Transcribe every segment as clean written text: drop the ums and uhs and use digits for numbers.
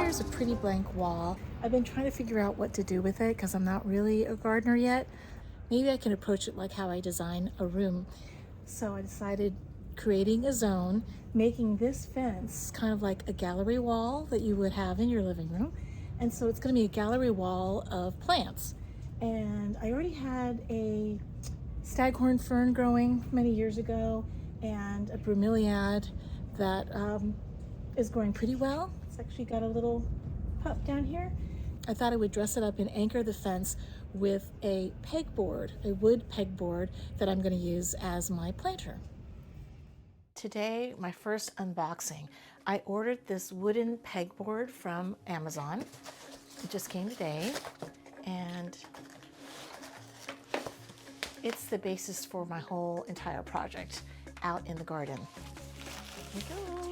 here's a pretty blank wall. I've been trying to figure out what to do with it because I'm not really a gardener yet. Maybe I can approach it like how I design a room. So I decided creating a zone, making this fence kind of like a gallery wall that you would have in your living room. And so it's going to be a gallery wall of plants. And I already had a staghorn fern growing many years ago and a bromeliad that is growing pretty well. It's actually got a little pup down here. I thought I would dress it up and anchor the fence with a pegboard, a wood pegboard that I'm going to use as my planter. Today, my first unboxing. I ordered this wooden pegboard from Amazon. It just came today, and it's the basis for my whole entire project out in the garden. Here we go.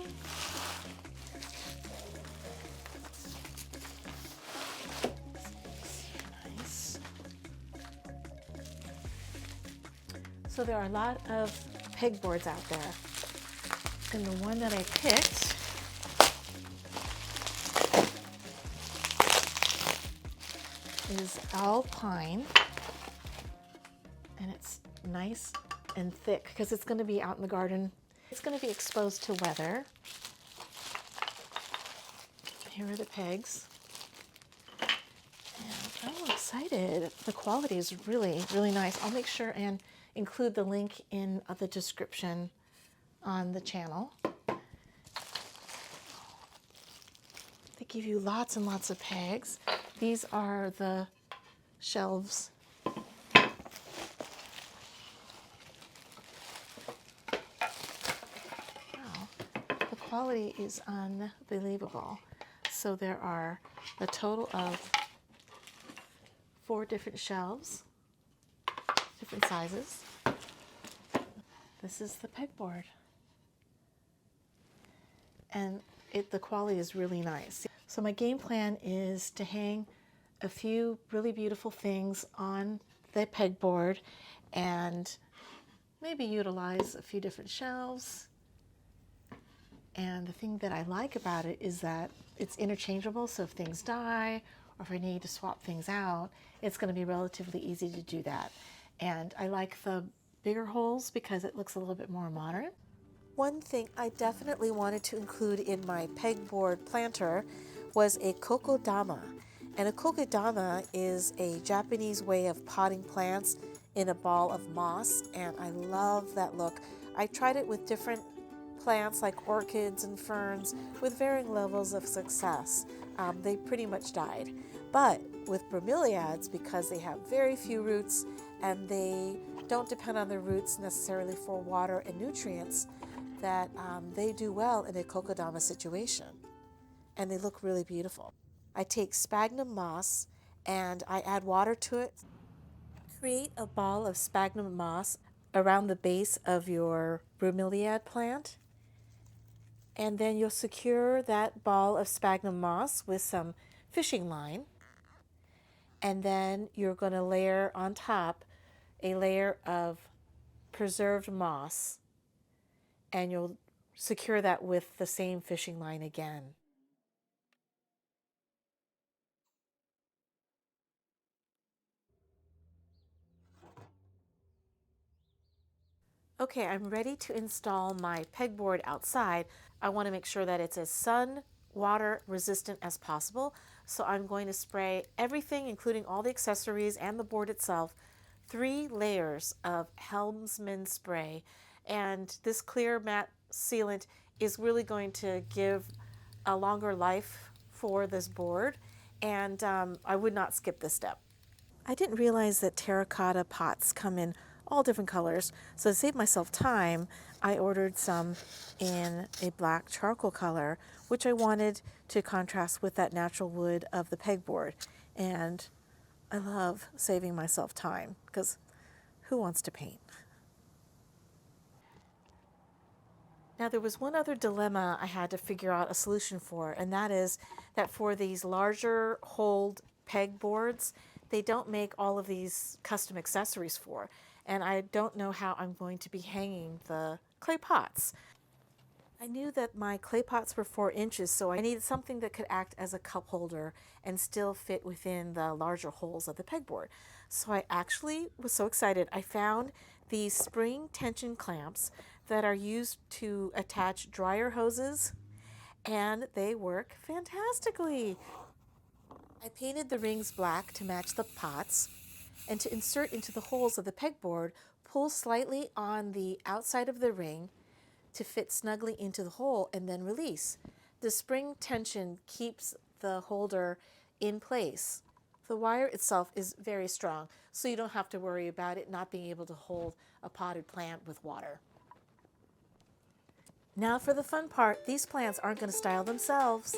Nice. So there are a lot of pegboards out there, and the one that I picked is alpine, and it's nice and thick because it's going to be out in the garden. It's going to be exposed to weather. Here are the pegs. And I'm excited. The quality is really, really nice. I'll make sure and include the link in the description on the channel. They give you lots and lots of pegs. These are the shelves. Wow, the quality is unbelievable. So there are a total of 4 different shelves, different sizes. This is the pegboard. And the quality is really nice. So my game plan is to hang a few really beautiful things on the pegboard and maybe utilize a few different shelves. And the thing that I like about it is that it's interchangeable, so if things die or if I need to swap things out, it's going to be relatively easy to do that. And I like the bigger holes because it looks a little bit more modern. One thing I definitely wanted to include in my pegboard planter was a Cocodama. And a Cocodama is a Japanese way of potting plants in a ball of moss, and I love that look. I tried it with different plants like orchids and ferns with varying levels of success. They pretty much died. But with bromeliads, because they have very few roots and they don't depend on their roots necessarily for water and nutrients, that they do well in a Cocodama situation, and they look really beautiful. I take sphagnum moss and I add water to it. Create a ball of sphagnum moss around the base of your bromeliad plant, and then you'll secure that ball of sphagnum moss with some fishing line, and then you're going to layer on top a layer of preserved moss, and you'll secure that with the same fishing line again. Okay, I'm ready to install my pegboard outside. I want to make sure that it's as sun, water resistant as possible. So I'm going to spray everything, including all the accessories and the board itself, 3 layers of Helmsman spray. And this clear matte sealant is really going to give a longer life for this board. And I would not skip this step. I didn't realize that terracotta pots come in all different colors, so to save myself time, I ordered some in a black charcoal color, which I wanted to contrast with that natural wood of the pegboard. And I love saving myself time, because who wants to paint? Now, there was one other dilemma I had to figure out a solution for, and that is that for these larger holed pegboards, they don't make all of these custom accessories for, and I don't know how I'm going to be hanging the clay pots. I knew that my clay pots were 4 inches, so I needed something that could act as a cup holder and still fit within the larger holes of the pegboard. So I actually was so excited. I found these spring tension clamps that are used to attach dryer hoses, and they work fantastically. I painted the rings black to match the pots, and to insert into the holes of the pegboard, pull slightly on the outside of the ring to fit snugly into the hole and then release. The spring tension keeps the holder in place. The wire itself is very strong, so you don't have to worry about it not being able to hold a potted plant with water. Now for the fun part, these plants aren't going to style themselves.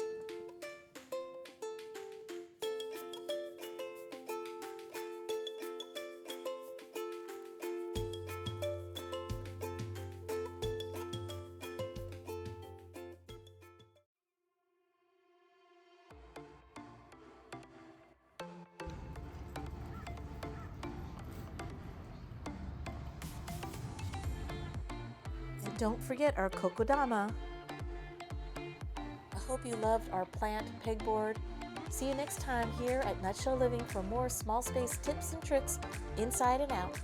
And don't forget our Cocodama. I hope you loved our plant pegboard. See you next time here at Nutshell Living for more small space tips and tricks inside and out.